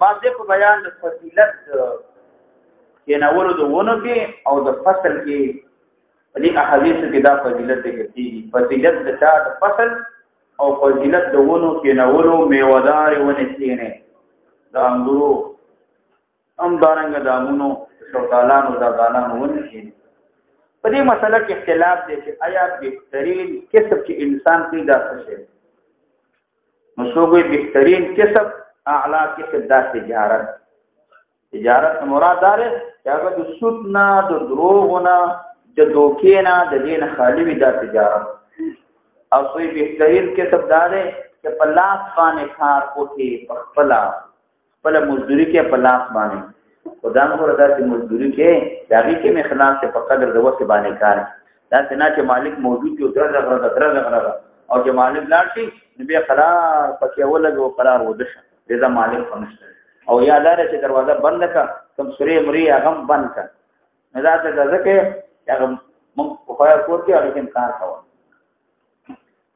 بعضې په بیان د فضیلت کېنولو د ونو کې او د فصل کې په دې احادیثو کې دا فضیلت ذکر کېږي. فضیلت د چا د فصل او فضیلت د ونو کېنولو میوهدارې ونې کېنې د انګورو همدارنګه د امونو د شفتالانو د غالانو ونې کېنې. په دې مسله کې اختلاف دی چې آیا بهترین کسب چې انسان کوي دا څه شی دی؟ نو څوک وایي بهترین کسب اعلی کسب دا تجارت. تجارت مراد دا دی چې هغه د سود نه، د دروغو نه، د دوکې نه، د دې نه خالي وي، دا تجارت. او څوی بهترین کسب دا دی چې په لاس باندې کار وکړي، په خپله مزدوري کې په لاس باندې. خو دا نور داسې مزدوري کې د هغې کې مې خلاف چې په قدر د وسې باندې کار داسې نه چې مالک موجود وي درغه او چې مالک لاړ شي نو بیا قرار پکې ولګي او قرار وده شه بیا دا مالک خو نشته. او یا دا چې دروازه بنده کړه کوم سورې مرې هغه هم بند کړه. نو دا څه ځکه هغه موږ په خیر کور کې هغې کې کار کوو،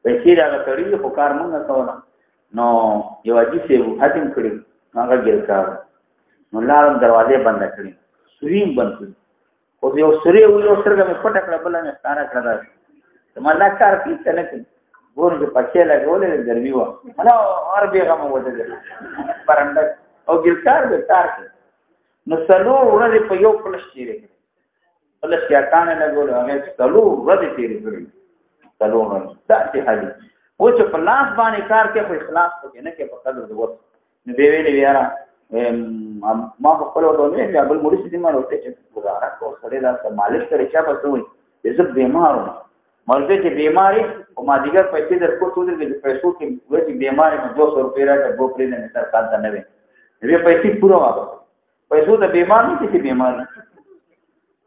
پیسې د هغه سړي خو کار موږ نه کوله. نو یو حاجي صاحب حاکم کړي هغه ګیرکار نو لاړم دروازې بنده کړي، سوري هم بند کړي. اوس یو سورې یو سترګه مې پټه کړه، بله مې ښکاره کړه. داسې زما دا کار کوي که نه کوي؟ ګورم چې پکې لګولې ګرمي وه هله هر بېغمه ودرېدل برنډه او ګیرکار به کار کوي. نو څلور ورځې په یو پلش تېرې کړې، پلش یاکانې لګولې هغې څلور ورځې تېرې کړې. څلور ورځې داسې حالي و چې په لاس باندې کار کوي خو اخلاص پکې نه کوي په قدر د وس. نو بیا ویلې یاره ما په خپل ورته ویل بیا بل مریض دي ما ورته چې ګزاره کوو سړی داسې مالش کړی چا به څه وایي چې زه بیمار وم. مرځې چې بیمار یې او ما دیګر پیسې در کو څو درکړې چې پیسو کې وایي چې بیمار یم 200 روپۍ راکړه بو پرېږده مې سر کال ته نه وې بیا پیسې پوره واپس پیسو ته بیمار نه چې بیمار نه.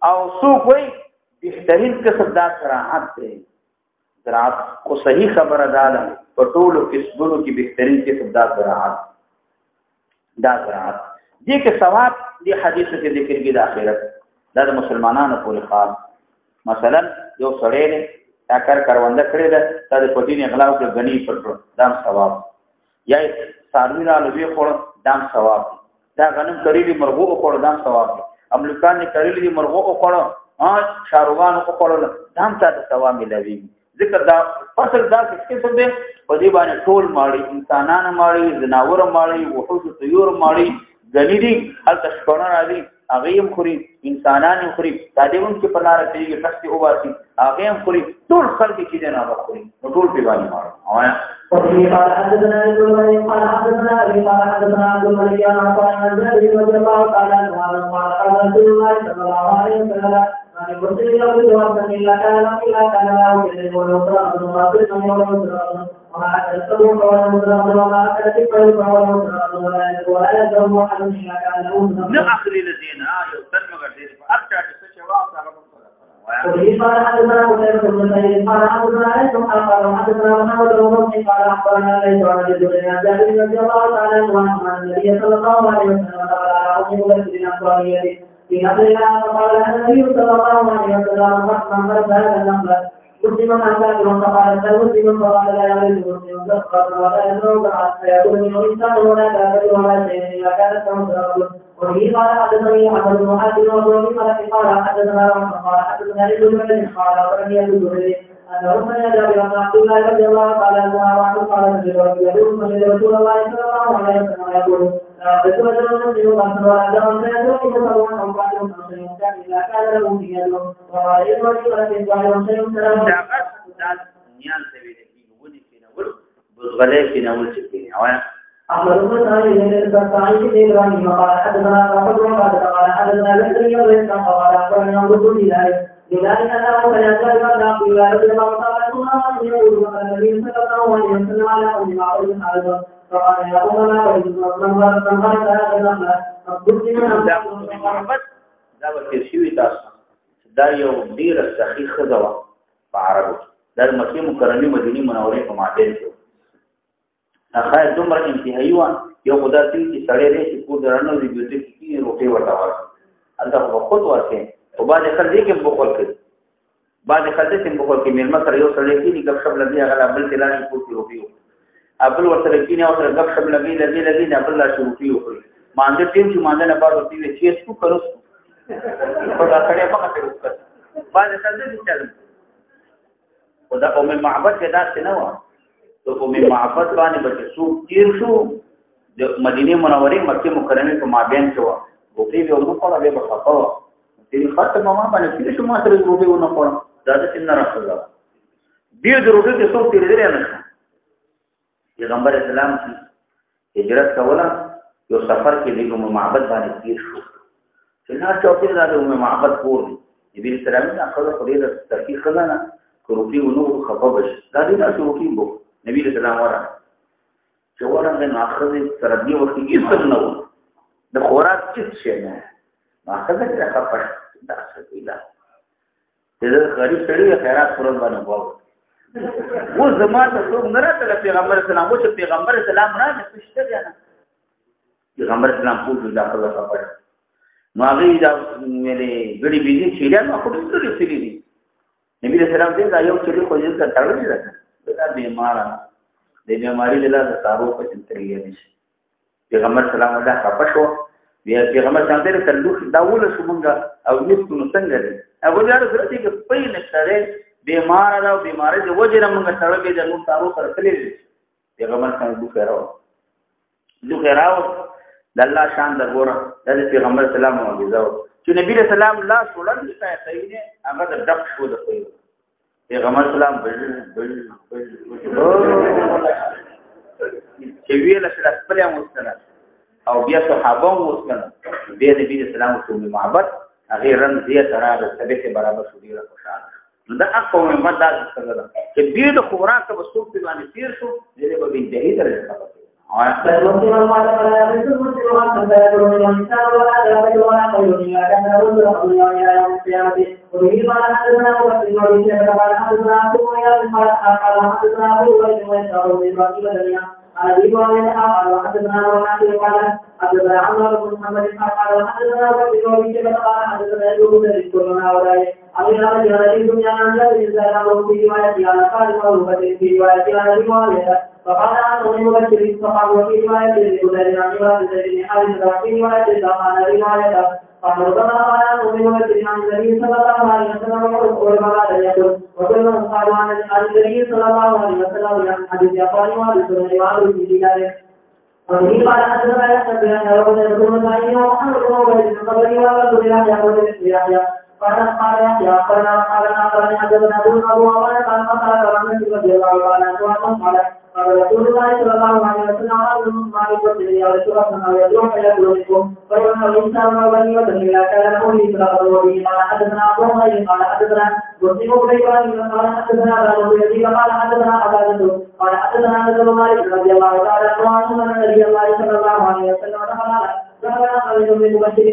او څوک وایي بهترین کسب دا زراعت دی. زراعت خو صحیح خبره دا ده په ټولو کسبونو کې بهترین کسب دا زراعت. دې کې ثواب دې حدیثو کې ذکر کې د آخرت دا د مسلمانانو پورې خاص. مثلا یو سړی دی دا کار کرونده کړې ده دا د پټین اغلا وکړه غني پټ کړو دا هم ثواب. یا څاروي راغله ویې خوړه دا هم ثواب دی. دا غنم کرلي مرغو وخوړه دا هم ثواب دی. املوکان یې کرلي دي مرغو وخوړه شاروغان وخوړل دا هم تا ته ثواب میلاویږي. ذکر دا فصل داسې قسم دی په دې باندې ټول ماړي انسانان ماړي ځناور ماړي وحوش طیور ماړي غني دي هلته شکونه راځي هغه هم خوري انسانان هم خوري دا دې هم چې په لاره تېږي ټسې وباسي هغه هم خوري ټول خلک چې دی نه هغه خوري نو ټول پې باندې ماړه. قال حدثنا ابن الملك قال حدثنا ابي قال حدثنا عبد الملك عن عطاء بن زيد رضي الله تعالى عنه قال قال رسول الله صلى الله عليه وسلم عن المرسل يقول وحسن الا كان له كذب ونصر ونصر وما أكلته فهو نصر وما أكلته فهو نصر ولا يدعو أحد الا كان له نه اخري الذين يستلم غير فارجع تشوا وفي قال حدثنا قتيبة بن سعيد قال حدثنا عليكم قال حدثنا محمد بن مسلم قال أخبرنا ليس عن الزهري عن جابر رضي الله تعالى عنه عن النبي صلى الله عليه وسلم قال على أم بكر الأنصارية في نظرها فقال النبي صلى الله عليه وسلم من فرد هذا النخل مسلم عن ذاكر فقال مسلم فقال لا يعرف مسلم فقال ولا يدعو حتى يكون الإنسان ولا تأكل ولا شيء إلا كانت له. وفي قال حدثني احمد بن حاتم وابي قال حدثنا ابن جرير قال اخبرني ابو جرير انه سمع جابر بن عبد الله رضي الله تعالى عنه قال رسول الله صلى الله عليه وسلم يقول لا تزوج المسلم قد ولا دم فيترك سواء او قاتل مسلم كان اذا كان له دين وقال يدعو الى الظاهر شيء سلام أحمد بن سعيد البصري في إبراهيم قال حدثنا أبو قال حدثنا بكر بن قال أخبرنا أبو بلال لذلك أنه كان يسأل عن عبد الله رضي الله تعالى عنه يقول وقال النبي صلى الله عليه وسلم على أم معروف حاجة فقال يا أمنا من غرق هذا النخل محمد دا ورته شوی تاسو دا یو ډیر صحیح خزوا په عربو د مکه مکرمه مدینه منوره په مابین کې خیر دومره انتهایی و یو خدا چې سړی دی چې کو درنه دی د دې کې روټي ورته ورته الله خود ورکه او باندې خلک کې بخل کوي باندې خلک کې بخل کوي مېلمه سره یو سره کې غب شپ لګي هغه بل تلانی پوتې وبيو ابل ورته کې نه ورته غب شپ لګي نه بل لا شروع کیو مانده ټیم چې مانده نه بار ورته وی چې څه کړو په دا کړه په کته وکړ باندې خلک دې چل او دا قوم معبد کې دا څه نه و ته قوم معبد باندې بچ سو تیر شو د مدینه منورې مکه مکرمه په مابین کې و وفي به نو په هغه بخاطه دې خاطر ما باندې چې شو ما سره روبي ونه پړ دا د سن رسول الله دې ضرورت کې څو تیر لري نه پیغمبر اسلام چې هجرت کوله یو سفر کې د معبد باندې تیر شو چې نه چوکې د معبد پور دی نبی اسلام نه خپل خدای د ترکی خزانه کوروپی ونو خفه بش دا دې تاسو وکیبو نبی اسلام ورا چې ورنه ناخذ سره دی وخت کې څه نه و د خوراک څه شي نه ناخذ کې خفه دا څه دی دا غریب سړي خیرات پرون باندې وو و زمانه څوک نه راته پیغمبر اسلام او چې پیغمبر اسلام نه پښته دی نه پیغمبر اسلام پوښتنه دا خبره نو هغه دا مې غړي بيزي چیرې نو خو څه لري دي نبی رسول الله دې دا یو چې خو دې ته تړلې ده دا بیمار د بیماری له لاسه تاسو په تنتري نشي پیغمبر اسلام دا خپشو بیا پیغمبر اسلام دې تلوخ داوله شو مونږه او یو څنګه دي هغه دا ضرورت کې په نشره بیمار دا بیماری د وجه نه مونږ تړلې ده نو تاسو سره تللی پیغمبر اسلام دوه راو د الله شان د ګوره د پیغمبر اسلام معجزه چې نبی رسول الله لا سولن چې صحیح نه هغه د ډک شو د پیغمبر اسلام بل چې ویل چې خپل مسلمان او بیا صحابه مسلمان بیا نبی رسول الله په معبد هغه رن دې سره د ثبت برابر شو ډیره خوشاله نو دا اقوم مدد څنګه چې دې د خوراک په صوت باندې تیر شو دې په انتهایی درجه فالمسلم المعلم لا يجوز المسلم أن تبادل من الإنسان ولا تبادل ولا خير إلا كان رجل أقول يوم إلى يوم القيامة وبه قال حدثنا وكثير وبه قال حدثنا أبو إلى قال حدثنا أبو بكر ويسار من باقي بدنيا على أبي معاوية قال حدثنا ونافع قال حدثنا عمرو بن محمد قال حدثنا وكثير وبه قال حدثنا أبو بكر كلنا أولئك أبي رجل الدنيا عن ذلك الإنسان أمره في رواية على قال أبو بكر في رواية على أبي معاوية فقال عنه مبشر الصحابة وفي رواية لبدر عن رواية زيد حارث وفي رواية زمان رواية قال ربما قال عنه مبشر عن النبي صلى الله عليه وسلم وربما لا يقول وكلهم قالوا عن النبي صلى الله عليه وسلم عن حديث يقال وعلى وعلى في ذلك وفي قال حدثنا يحتج بأن رجل يقول مسعين ومحمد بن عبيد بن قبري وعبد الله يقول يحيى قال يحيى قال حدثنا ابو عوانة قال قال رضي الله عنه قال قال رسول الله صلى الله عليه وسلم ما يقول يا رسول الله يدعو فيقولكم فإن الإنسان وبني وبني لا كان له إلا به قال حدثنا أبو هريرة قال حدثنا مسلم بن إبراهيم قال حدثنا أبو يزيد قال حدثنا عبادة قال حدثنا أنس بن مالك رضي الله تعالى عنه أن النبي صلى الله عليه وسلم دخل خالد بن مبشر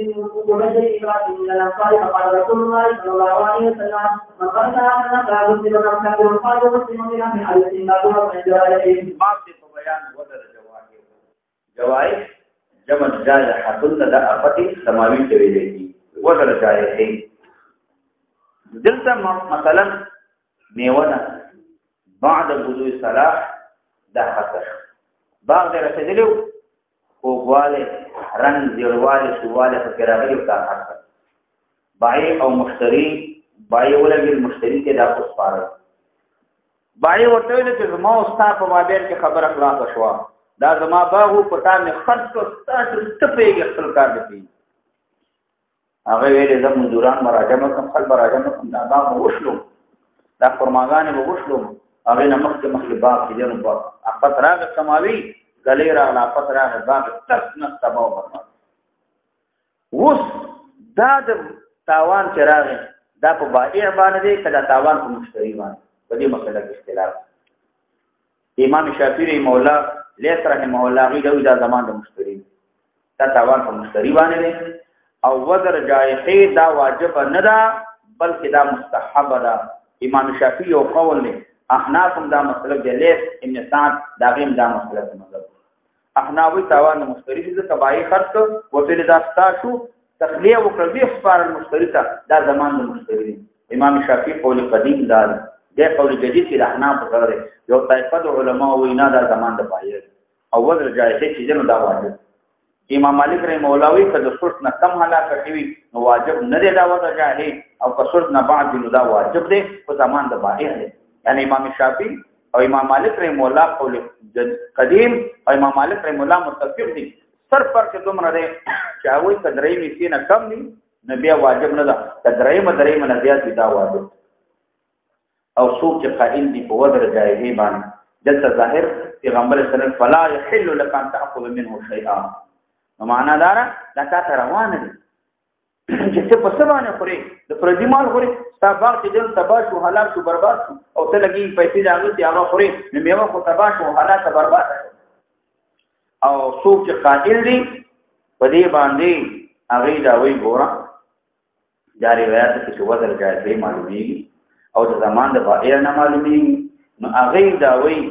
إبراهيم من الأنصار فقال رسول الله صلى الله عليه وسلم من قال أن مسلم أمسك قال مسلم من أهل حديث لا تؤمن باب دې په بیان ودر جوائز جمع جائز حصل د افتی سماوي ته ویل کی ودر جائز دلته مثلا میونه بعد وضوء صلاح د حصل باغ دې رسېدلو خوواله رنگ زیړواله شواله فکر راغلی او تا حصل بای او مشتری بای ولګي مشتری کې دا اوس پاره بای ورته ویل چې زما او ستا په مابین کې خبر اخلاص شو دا زما باغو پتا نه خرڅ کو تاسو ته پیږي خپل کار دی هغه ویل زم مزدوران مراجعه کوم خپل مراجعه کوم دا باغ وښلو دا فرماګانې وښلو هغه نه مخکې باغ کې جنو باغ اپت راغ سماوي غلې راغ اپت راغ باغ تک نه تباو برمه وس دا د تاوان چراغ دا په بائع باندې کدا تاوان په مشتری باندې په دې مسله کې اختلاف امام شافعي مولا لیس رحمه الله غي دا زمان د مشتری دا تاوان په مشتری باندې او وذر جایحه دا واجب نه ده بلکې دا مستحب ده امام شافعي او قول له احناف هم دا مسله د لیس ابن سعد دا غیم دا مسله مذهب احناوی تاوان د مشتری چې کبای خرڅ او په دې داستا شو تخلیه وکړه دې سپارل مشتری ته دا زمان د مشتری دی. امام شافعي قول قدیم دا دی قول جدید کې د احناف غره یو طائفه د علما وینا دا زمان د پایې او وزر جایزه چې نو دا واجب. امام مالک رحمه الله وی کله صورت نه کم هلاکه کوي نو واجب نه دی دا وزر جایزه او که صورت نه بعد نو دا واجب دی په زمان د پایې دی. یعنی امام شافعي او امام مالک رحمه الله قول قدیم او امام مالک رحمه الله متفق دي. سر پر کې دومره دی چې هغه کدرې می نه کم دي نو بیا واجب نه ده کدرې مدرې نه زیات دا واجب. او څوک چې قائل دي په وزر جایزه باندې دلته ظاهر پیغمبر صلی الله علیه وسلم فلا يحل لك ان تاخذ منه شيئا نو معنا دا دا تا روانه دي چې څه په سبانه خوري د پردي مال خوري تا باغ چې دل تباہ شو هلاک شو برباد شو او ته لګي پیسې راغلي چې هغه خوري نو میوه خو تباہ شو هلاک برباد او څوک چې قائل دي په دې باندې هغه دا وی ګوره دا روایت کې وزر جایزه معلومیږي او د زمان د بائر نه معلومیږي نو هغه دا وی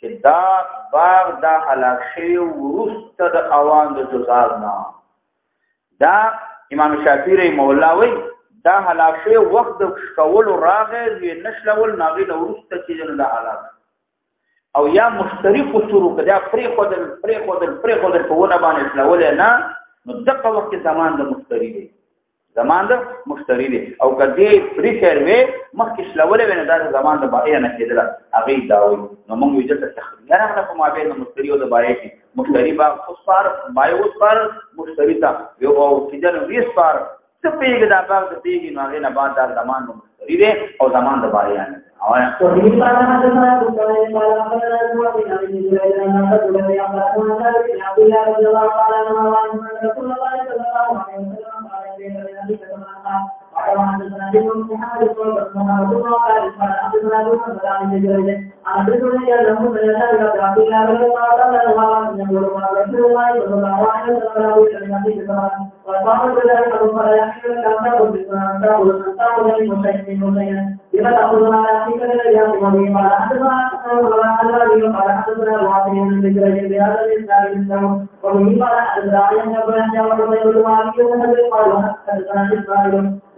چې دا باغ دا هلاک شوی ورسته د اوان د جزال نه دا امام شافعي رحمه الله وی دا هلاک شوی وخت د کول راغې نشلول ناغي د ورسته چې نه دا هلاک او یا مشتری قصور کدا پری خودل په ونه باندې شلول نه نو دغه وخت زمان د مشتری دی زمان د مشتری دی او کدی پری سروي مخکې شلولې ونه دا زمان د بائع نه کېدل هغه دا وي نو موږ ویل چې تخیل نه په مابین د مشتری او د بائع کې مشتری با خصار بائع او خصار مشتری تا یو او کېدل ویس بار څه پیګه دا باغ د پیګې نو هغه نه بعد د زمان د مشتری دی او زمان د بائع نه او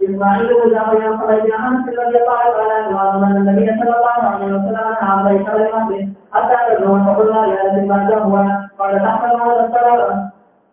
إسماعيل وجابر يقول عن سيدنا الله تعالى وعن النبي صلى الله عليه وسلم عليه كلمات حتى تدعو فقلنا يا سيدنا جهوا قال تحت ما تسرر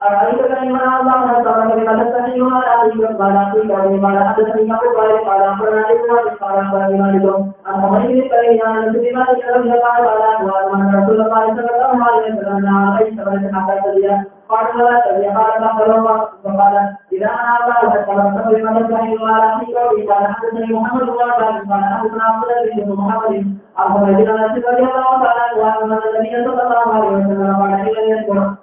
أرأيت كلمة الله تعالى كلمة تستحي وعلى أبيك قال أبيك وعلى حدثني أبو قال قال أخبرنا إبراهيم قال أخبرنا لكم أن محمد كريم عن سيدنا رسول الله تعالى وعن رسول الله صلى الله عليه وسلم عليه وسلم حتى تدعو قال ولا تبي قال فقالوا فقال إذا أنا الله وسلم بما تستحي وعلى أبيك قال حدثني محمد قال حدثنا عبد الله بن محمد أبو رجل رضي الله تعالى وعن النبي صلى الله عليه وسلم قال إلا يذكر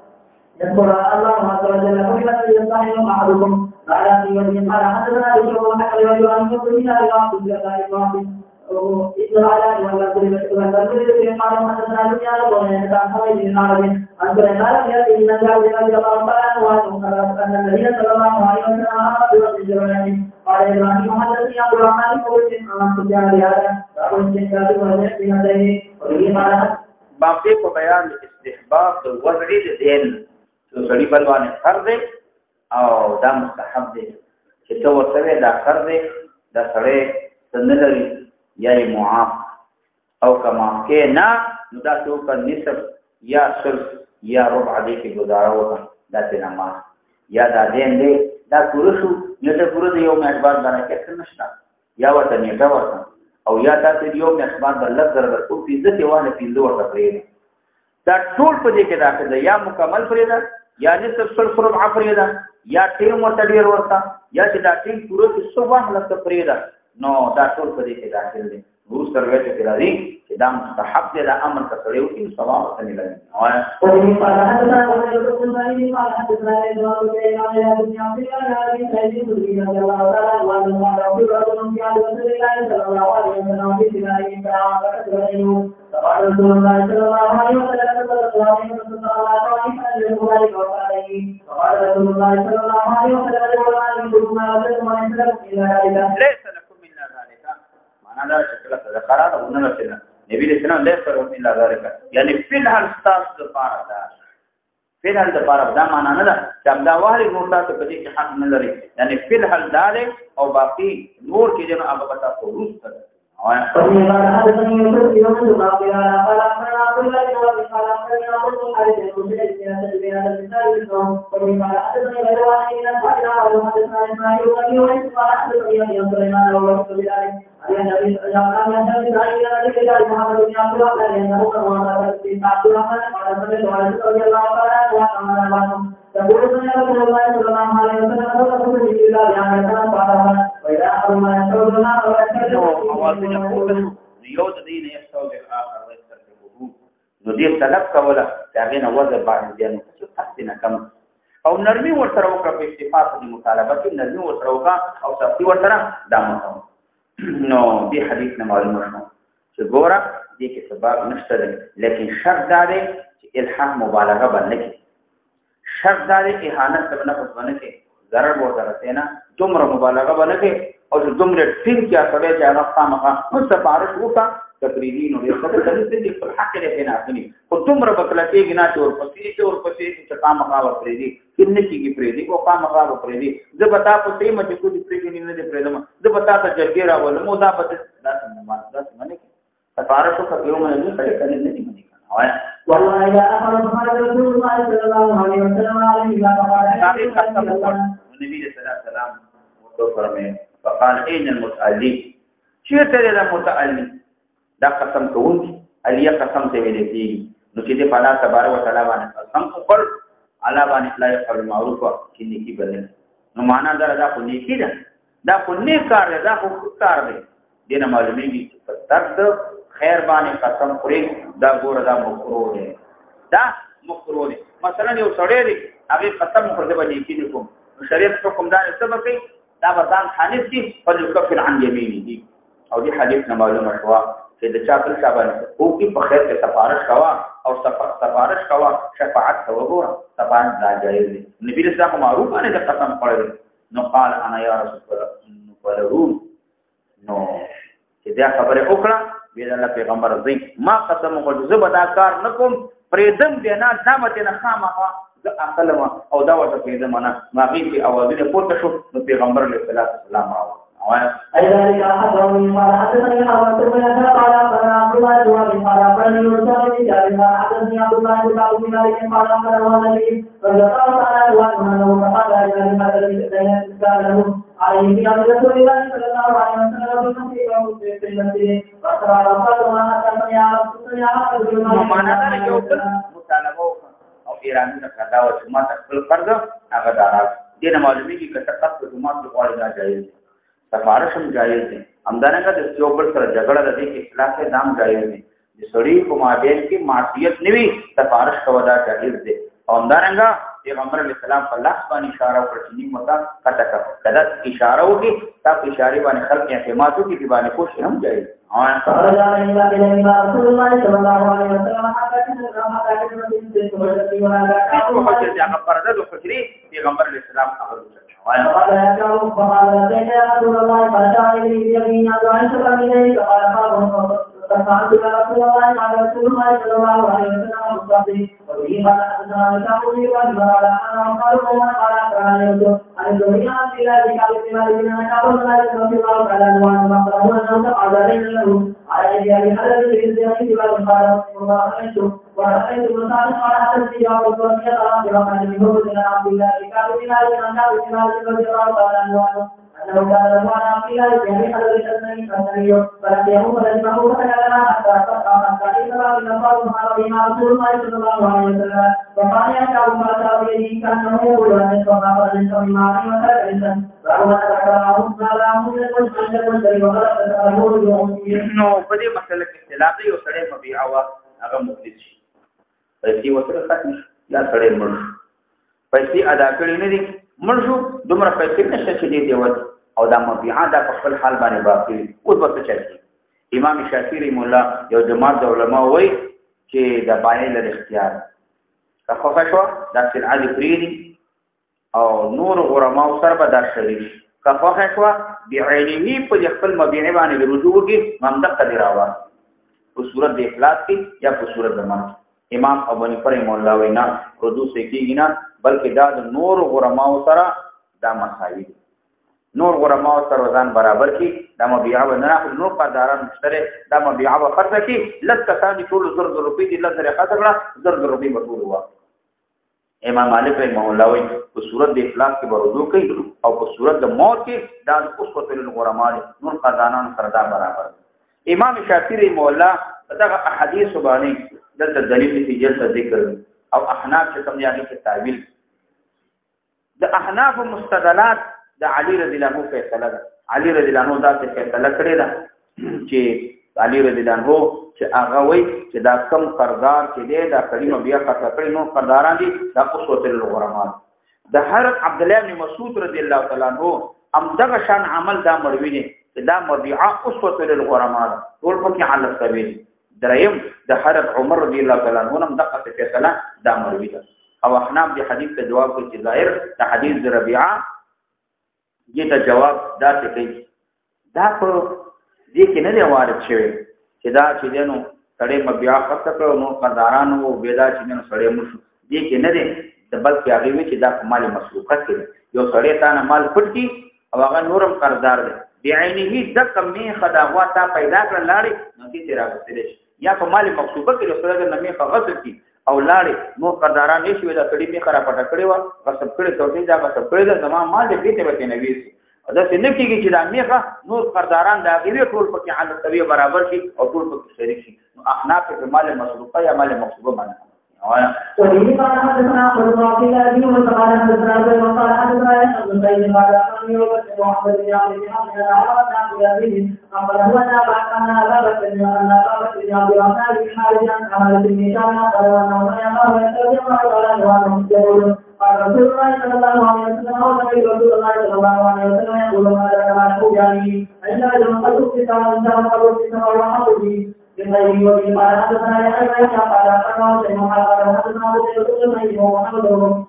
الله عز وجل كلمة يستحي أحدكم قال في وجه قال حدثنا بشر وحكى رجل عن مسلم إلى رواق الزكاة إذن على ولا كلمة قال حدثنا دنيا ولا يتأخر إلى العرب عن سليمان يأتي من جابر رضي الله تعالى عنه أن النبي صلى الله عليه وسلم أمر بالجبران قال إبراهيم حدثني عبد الرحمن قلت عن سفيان بهذا باب الاستحباب والنهي بهذين وبه قال باب په بیان استحباب د وضع الدين سړي په باندې فرض او دا مستحب دي چې څو ورته دا فرض دا سړی سندري یا معاف او کما کې نه نو دا څوک نصف یا ثلث یا ربع دې کې گزاره وکړه دا څه نماز یا دا دین دې دا پورشو نه ته پوره یو مېشبار باندې کې نشته یا وته نیټه ورته او یا تاسو یو مېشبار د لږ او پیزه ته وانه پیزه ورته پرې دا ټول په دې کې داخله ده یا مکمل پرې ده یا نصف ثلث ربع پرې ده یا ټیم ورته ډیر ورته یا چې دا ټیم پوره کې صبح لکه پرې ده نو دا ټول په دې کې داخل دي ورو سره چې راځي چې دا مستحب دی دا امر کړي او چې ثواب ته نه لګي او قال حدثنا ابو الزبير قال حدثنا ابن ابي بن عبد الله بن سعيد بن الله تعالى وعن رسول الله صلى الله عليه وسلم في ذلك قال رسول الله صلى الله عليه وسلم قال رسول الله صلى الله عليه وسلم ليس لكم من ذلك معنا شکل ذکرات ونه نشنه نبی رسول الله صلی الله علیه وسلم یعنی فی الحال استاذ د پاره دا فعل حل د پاره دا معنا نه ده چې دا واهلي نور تاسو په دې کې حق نه لري یعنی فعل حل داله او باقي نور کې جن هغه پتا کو روز کړه یو د دې نه یو د اخر وسترګو نو دې طلب کوله چې هغه نو وځي باندې دې نو څه نه کم او نرمي ورسره وکړه په استفاده د مطالبه کې نرمي ورسره وکړه او سختي ورسره دامه نو دې حدیث نه معلومه شو چې ګوره دې کې سبب نشته لیکن شرط دا دی چې الحاح مبالغه باندې کې شرط دا دی اهانت په نفس باندې کې ضرر ورته نه دومره مبالغه باندې کې او دومره ټینګ کې اصله چې هغه خامخا مستفارش وکړه تقریبا نو یو څه د دې په حق کې نه اخلي او دومره بکلتي نه چې ورپسې چې خامخا ورپرې دي کله چې پرې دي او خامخا ورپرې دي زه بتا په سي مې کو دې پرې نه دې پرې دم زه بتا ته جرګې راول مو دا پته دا باندې سفارش وکړو مې نه کړې کنه نه دي باندې وایا والله يا أخي محمد رسول الله صلى الله عليه وسلم عليه النبي صلى الله عليه وسلم فرمائے فقال اين المتعلي چیرته ده متعلي دا قسم کوونکی علی قسم ته ویل کیږي نو چې دې په الله تبارک وتعالى باندې قسم وکړ الله باندې لا يقبل معروف چې نیکی بدل نو معنا دا خو نیکی ده دا خو نیک کار ده دا خو کار ده دینه معلومیږي چې په ترد خیر باندې قسم خوري دا ګوره دا مکروه ده دا مکروه ده مثلا یو سړی دی هغه قسم خوري باندې نیکی کوم شریعت حکم دا سبب کوي دا بزان حانف کی فليكفر عن يمينه او دې حدیث نه معلومه شو چې د چا پر شابه او کی په خیر کې سفارش کوا او سفارش کوا شفاعت وګوره سفارش دا جایز دی نبی رسول الله معروف باندې قسم کړی نو قال انا یا رسول الله نو چې دا خبره وکړه ویل الله پیغمبر زئی ما قسم وکړ زه به دا کار نکوم پرېدم دې نه دامت نه خامخا اخلم او دا ورته پیدا معنا ما غي په اوازونه پورته شو نو پیغمبر علیه الصلاۃ والسلام راو ايذلك احدهم ما حدثني حوالت من قال قال عبد الله بن قال قال يوسف جابر حدثني عبد الله بن ابي مالك قال قال النبي صلى الله عليه وسلم قال له عليه في رسول الله صلى الله عليه وسلم في المسجد فقال ما حدثني يا رسول الله معنا دا یو مطالبه او ایرانی نه کړه او چې ما خپل فرض هغه دارا دینه معلومیږي چې تاسو د ما په اړه نه جایز سفارش هم جایز دي همدارنګه د یو بل سره جګړه د دې اصلاح کې نام جایز دي د سړي په مابین کې معصیت نوي سفارش کوي دا جایز دي او همدارنګه پیغمبر علیه السلام په لاس باندې اشاره وکړه چې نیمه تا کټه کړه اشاره وکړي تا په اشاره باندې خلک اعتماد وکړي چې باندې کوشش هم جایز فرجع إلى رسول الله صلى الله عليه وسلم حتى پیغمبر علیه السلام خبر قال يا رسول الله فرجع إليه وعائشة إليه قال فسألت يا رسول الله قال رسول الله صلى الله عليه وسلم مصطفي وبه قال حدثنا تقولي وجبر أنا قالوا ومن قال أقرأ يوسف عن الدنيا إلى ذكر الإمام كابل لا يسمى الله قال أنوان مقرأ أنه تقعد له على إجابة حدث الإنسان كبار قال ورأيت مساعد قال حدث يا رسول الله برحمة منه وزنا عبد الله كابل لا يسمى الله قال أنوان أنه كان رضوان عبد الله يعني حدث الأسنين فسنيه فلم يهم فلجمه فتكلم حتى فتقى حتى إذا من الله محمد رسول الله صلى الله عليه وسلم وقال يشعر فرشا بيده كأنه يقول أن يشعر فرشا بما عليه وسلم فهو تذكرهم ما لا مجد والشيء وغلق تسأله نو په دې مسله کې اختلاف دی او سړی مبيع وا هغه مفلس شي پیسې وسره ختم یا سړی مړ پیسې ادا کړی نه دي مړ شو دومره پیسې نشته چې دې دیوت او دا مبيعا دا په خپل حال باندې باقي اوس به څه چلي امام شافعي مولا یو جماعت د علماء وایي چې د بایع له اختیار کفه شو دا سلعه فریدي او نور علماء سره به دا شریک کفه شو بعینه په خپل مبيع باندې رجوع کې ممدق قدر راوړ په صورت د افلاس کې یا په صورت د مرګ امام ابو حنیفه رحمه الله وینا ردو سکیږي نه بلکې دا د نور علماء سره دا مساوي نور علماء سره ځان برابر کی دا مبيعه و نه نور قداران مشتري دا مبيعه و خرڅ کی لږ کسان ټول زر روپۍ دي لږ سره خرڅ کړه زر روپۍ ورکول و امام مالک رحمه الله وی په صورت د افلاس کې ورودو کوي او په صورت د موت کې دا اوس په تل العلماء نور قداران سره دا برابر امام شافعي رحمه الله دا احادیث باندې دلته دلیل په جلسه ذکر او احناف چې کوم یعنی کې تعویل د احناف مستدلات د علی رضی الله عنه فیصله ده علی رضی الله عنه دا فیصله کړې ده چې علی رضی الله عنه چې هغه وایي چې دا کم قرضدار چې دی دا کلمه بیا خطا کړی نو قرضداران دي دا قصوت الغرمان د حضرت عبد الله بن مسعود رضی الله تعالی عنہ ام دغه شان عمل دا مروي دي چې دا مبيعه قصوت الغرمان ټول پکې علل سبیل دریم د حضرت عمر رضی الله تعالی عنہ هم دغه فیصله دا مروي ده او احناف دې حدیث ته جواب کوي چې ظاهر د حدیث د ربيعه دې ته جواب دا څه کوي دا په دې کې نه دی وارد شوی چې دا چې دینو سړی مبيعه خرڅ کړو نو قدارانو او بيدا چې دینو سړی مشو دې کې نه دی د بلکې هغه وی چې دا په مال مسروقه کې یو سړی تا نه مال پټ کی او هغه نورم قرضدار دی بعینه د کمې خداوا تا پیدا کړ لاړې نو کې تیرا غوښتل یا په مال مقصوبه کې سړی نه می غصب کی او لاړې نو قداران نشوي دا کړي می خراب پټ کړي و غصب کړي توټي دا غصب کړي دا زما مال دې ته وته نه ویسي دا څنګه کېږي چې دا میخه نور قرضداران دا غوي ټول پکې حالت توی برابر شي او ټول پکې شریک شي نو احناف په مال مصروفه یا مال مقصوبه باندې وایا وَإِنَّ حَدَّثَنَا أَبُو بَكْرِ الْأَبِي وَقَالَ حَدَّثَنَا أَبُو وَقَالَ حَدَّثَنا أَبُو سَعِيدٍ قَالَ أَخْبَرَنِي محمد بن عبد الله بن عمرو بن عبد العزيز أخبره أن أبا بكر بن عبد الرحمن بن حارث عن عمرو بن هشام قال أنه سمع الله يستغفر قال أنه يقول قال رسول الله صلى الله عليه وسلم وسمعت رسول الله صلى الله عليه وسلم يقول ما ذكر يعني إلا رجل قد أفتى وإنسان قد أفتى وحق به بغيره وبه قال حدثنا يحيى قال أخبرنا شيخ قال حدثنا أبو سعيد ومحمد بن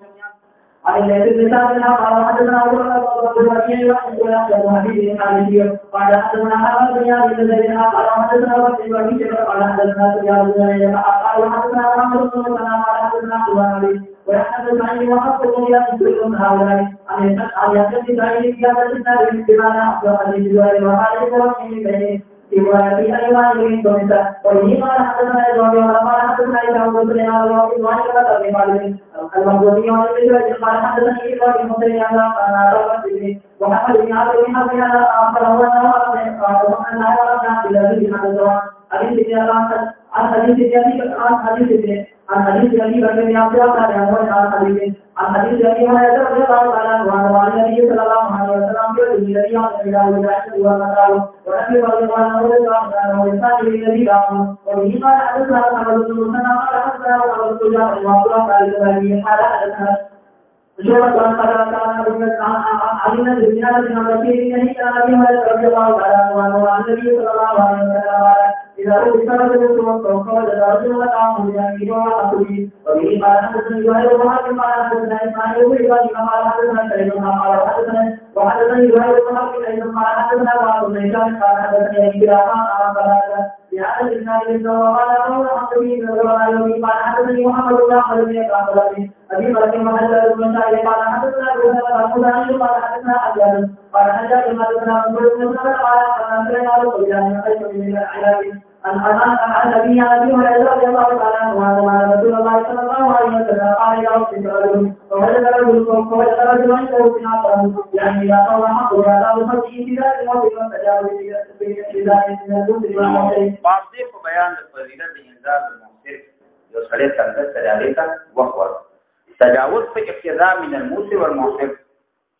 عن الليث بن سعد قال حدثنا أبو بكر بن وكيع ويحيى بن حبيب الحارثي قال حدثنا حماد بن يزيد بن زيد قال حدثنا أبو بكر وكيع قال حدثنا سفيان بن عيينة قال حدثنا محمد بن مسلم قال حدثنا أبو بكر ويحدث عن وحفظ بن يزيد بن هؤلاء عن يحدث عن زيادة النبي بمعنى أخبر حديث زهير وخالد وكيع بن في أيوان من دونسا وإنه قال حدثنا إبراهيم قال حدثنا إسحاق بن سليمان وإبراهيم قال أبي خالد المخزومي عن ابن قال حدثني إبراهيم بن سليمان قال أبا بكر ومحمد بن عبد الله بن أخبره أن عبد العزيز بن عبد الله عن حديث أبي بكر بن عبد الله قال عن حديث أبي هريرة رضي الله تعالى عنه عن النبي صلى الله عليه وسلم الذي يعلم إلى وجهه والمكان ونبي رضي الله عنه وإنسان الذي دعاه وبه قال حدثنا محمد بن مسلم قال حدثنا محمد بن جعفر وعبد قال قال حدثنا شعبة عن قتادة عن علي بن زياد بن بكير بن كان أبي هريرة رضي الله تعالى عنه عن النبي صلى الله عليه وسلم قال إذا أردت رجل فوجد رجل مطعمه بأمره وأخذه وبه قال حدثني زهير بن حرب قال حدثنا إسماعيل بن إبراهيم قال حدثنا سعيد قال وحدثني زهير بن حرب أيضا قال حدثنا بعض بن هشام قال حدثني أبي بن قال بهذا الإسناد وقال أبو محمد بن قال حدثني محمد بن أحمد بن قال أبي بكر وحدثنا بن سعيد قال حدثنا أبو سعيد قال حدثنا حجاج قال حجاج حدثنا منصور بن سلمة قال حدثنا عن أبي هريرة رضي الله تعالى عنه أن رسول الله صلى الله عليه وسلم قال إذا أوصيت رجل فوجد رجل عنده سناقه يعني إذا طوى حقه فلا يصلي في ذلك الموضع فجاء في ذلك من الكفر والمعصية. واضح بيان الفضيلة بإنزال المعصية يصلي تنزل عليك وهو تجاوز في اقتضاء من الموسر والمعصر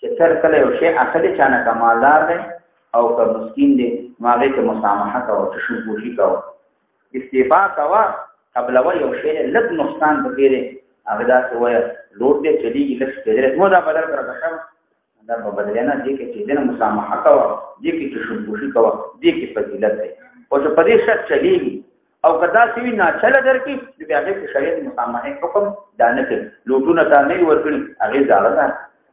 چې تر کله یو شی اخلي چانه کمالدار دی او که مسکین دی ماغه کې مسامحه کوي تشوفوشي کوي استعفا کوي قبل و یو شی لږ نقصان وکړي هغه دا څه وایي لوټ دې چلیږي لږ کېدل نو دا بدل کړه دا په بدلنه دي کې چې دې مسامحه کوي دې کې تشوفوشي کوي دې کې فضیلت دی او چې په دې شرط چلیږي او کدا سی نه چل درکې د هغه په شریعت مسامحه حکم دانه کې لوټونه تا نه ورکړي هغه ځاله ده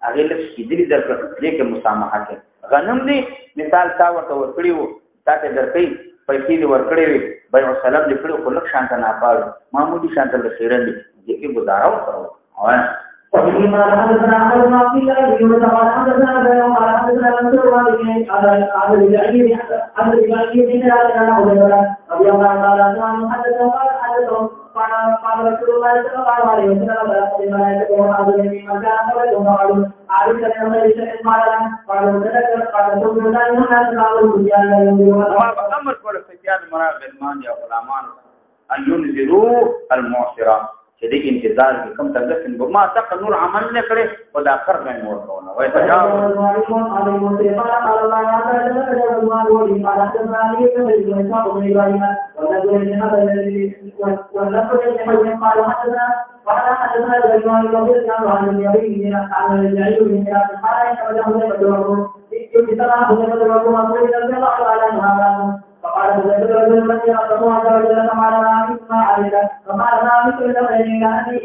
هغه لږ کېدلی درکې کې مسامحه کې غنم دی مثال تا ورته ورکړي وو تا ته درکې پیسې دې ورکړې وي بیع السلام دې کړو خو لږ شانته ناپاړو معمولي شانته د خیرن دي چې کې گزاره وکړو وفي ما حدثنا عن ما في الذي قال حدثنا بين قال حدثنا منصور وابن على الجعير عن الجعير بن رضي الله تعالى عنه حدثنا قال رسول الله صلى الله عليه وسلم لا يكون هذا من كان قبلهم قالوا عارف ان غير شيء قالوا تذكر قال رسول الله صلى الله عليه وسلم امر کول فتيان مراد غلمان یا غلامان ان ينذروا المعسرة چې دې انتظار کې کم تنګسن به ما تک نور عمل نه کړي او دا کار نه مور کوونه وای تجاوز فقال رجل من يرحمه عز وجل فقال ما عليك فقال ما مثل لغير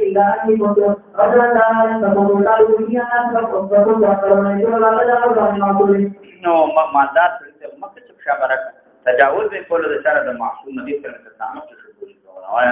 إلا أني كنت رجلا لا تقول لا يريد أن فكنت أكثر من يقول لا تجاوز عن معقول نو ما ذات مکه څه خبره تجاوز به کول د شر د معصوم نبی سره تسامح شروع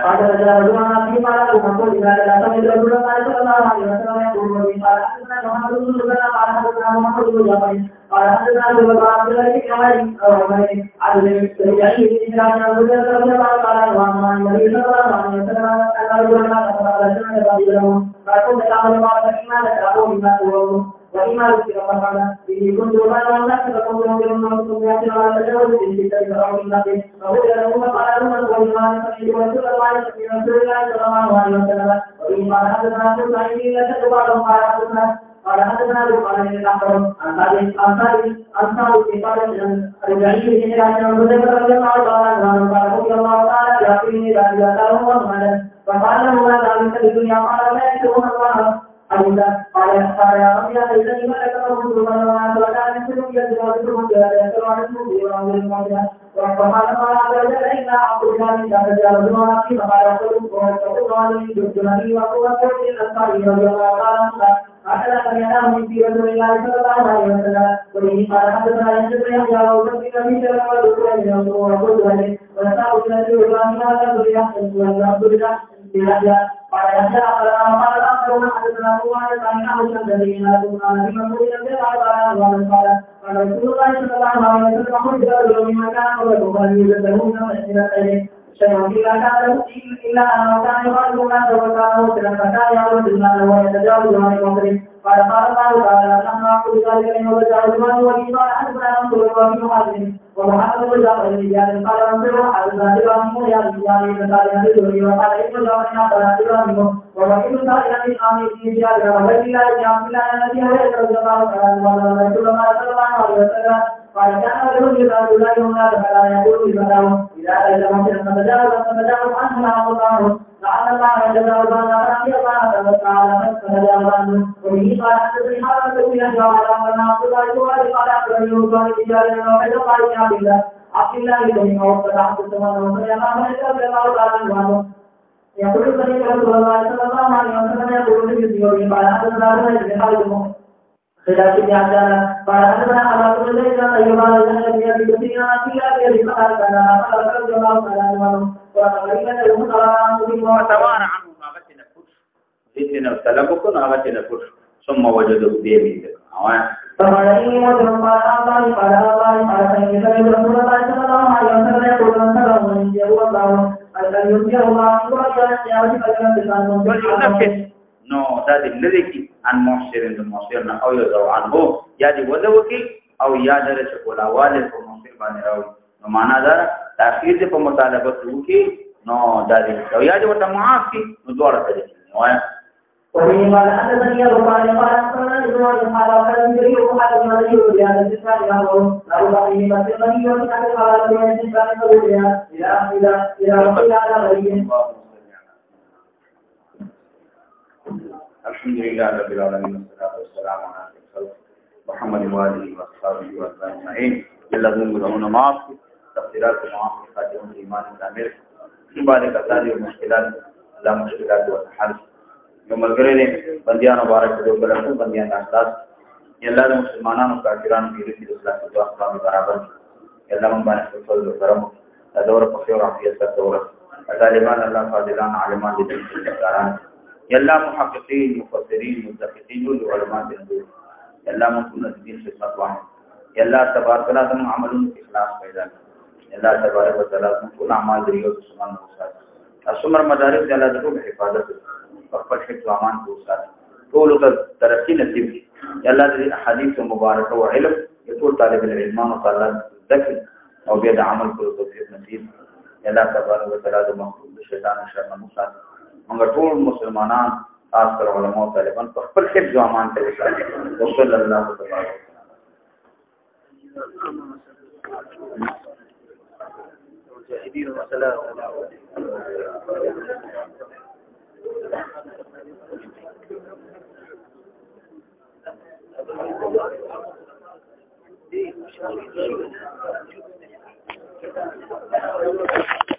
قال رجل ما في ما لا تقول إلا لا تجاوز رسول الله صلى الله عليه وسلم يقول قال حدثنا محمد بن مسلم قال حدثنا محمد بن جعفر قال حدثنا ابو بكر عبد الله بن عمر عن الجعير بن هشام رضي الله تعالى عنه عن النبي صلى الله عليه وسلم ان رجلا قال جنة رجله فكنت تعمل بعض الايمان تعبوا بما تقولون وإما ذكر فقال به كنت وما لم نكتب كنت من يأتي على تجاوز في ذلك أو من نفسه فهو له فقال من وإما نفسه ورسول الله صلى الله عليه وسلم وإما حدثنا كل عين لا تتبع قال حدثنا قال الأخر عن ثابت قال الجعير بن هشام رضي الله تعالى عنه قال رضي الله تعالى يعطيني ذلك قال مالا فقال له ما ذلك في الدنيا قال لا يكتبون الله حديثا قال يا رب يا ليتني ملكت رسول الله وكان يسلم يدرسهم يسر عن المسلم وعن المعجزة فقال عز وجل إنا أعطوا ذلك فتجاوز ما فيه فقال وقلت عن جنبي وقوة الأنصار رضي الله تعالى عنه هكذا كان ينام في رسول الله صلى الله عليه وسلم وبه قال حدثنا يحيى بن يحيى وبكر بن شيبة ودخول من وقلت له ونساء الذي إبراهيم هذا بيحيى وعبد الله بن يحيى قال يحيى قال الآخرون حدثنا هو عن أبو الذي نادوا عن أبي مسعود رضي الله عنه قال رسول الله صلى الله عليه وسلم خرج رجل من مكان قبله فليوجد له من مسجد خير شيء إلا كان إلا أنه كان يخرج الناس وكان مسلما فكان يعود المال ويتجاوز عن المسلم قال الله تعالى نحن نقول ذلك من وجاوز المال وفي قال حدثنا منصور وفي محمد ومحمد بن جعفر بن زياد قال منصور حدثنا ابراهيم يا بن زياد قال الزهري وقال ابن جعفر قال ابراهيم وابن سعيد بن عامر بن زياد وعبد الله بن عبد الله الذي هو رضي الله تعالى عنه رسول الله صلى الله عليه وسلم قال كان رجل يقول لا يمنع فلا يقول لمنعه إذا لم فتجاوز عنه مع الله لعل الله يتجاوز عنه رضي الله تعالى فتجاوز عنه وبه قال حدثني حرمة بن يحيى قال عبد الله قال أخبرني وقال رجال وقال قال عبد الله بن عوف فتحت السماء وسلم رضي الله تعالى عنه يقول سمعت رسول الله صلى الله عليه وسلم يقول في الدين قال حدثنا بن خالد خلاف الجعجال قال حدثنا أبا بن زيد أيها الذين يدرسون في أبي قال كان رضي الله تعالى عنه وقال له وتوارى عنه ناغتنا فرش لتنا سلبكم ناغتنا فرش ثم وجدوا بيمين فقال إني وجدوا قال الله قال فإن سمعت رسول الله صلى الله عليه وسلم يقول من سلم من يهوى الله أن ينزل الله من رجل يأتي نو دا دې لري کې ان مؤثر د مؤثر نه او یو عنه یا دې ودو کې او یا د چکولاواله په مؤثر باندې راوي نو معنا دا تاخير دې په مطالبه کوي نو دا دې او یا دې ورته معاف کې نو دوړه دې وایي ومن قال حدثني ابو قال اخبرنا ابن قال اخبرني وقال النبي صلى الله عليه وسلم لا بقي مسلمي وكان قال النبي صلى الله عليه وسلم الى الحمد لله رب العالمين والصلاه والسلام على رسول محمد وآله وصحبه أجمعين الذين يدعون معك تفسيرات معك خاتم الإيمان الكامل بعد كتاب المشكلات لا مشكلات والحل يوم القيامة بنديان مبارك دوبلن بنديان أساس يلا المسلمانان وكافران في رسل الإسلام والإسلام برابر يلا من بان الفضل والكرم دور په خیر عافیت سره ورس ظالمان الله فاضلان عالمان دي ذکران یا الله محققین مفسرین مدققین او علماء دي یا الله مونږ د دین خدمت وانه یا الله تبارک و تعالی عملونو اخلاص پیدا یا الله تبارک و تعالی ټول اعمال دی او سبحان الله اسمر مدارس الله د ټول حفاظت خپل حفظ او امان وکړي ټول ته ترقی نصیب یا الله دې احادیث مبارکه او علم ټول طالب العلم او طالب ذکر او بیا د عمل کولو توفیق نصیب یا الله تبارک و تعالی د مخلوق شیطان شر نه مصاد موږ ټول مسلمانان خاص کر علماء او طالبان په خپل حفظ او امان ته وساتي صلی الله تعالی مجاهدين وسلام Thank you.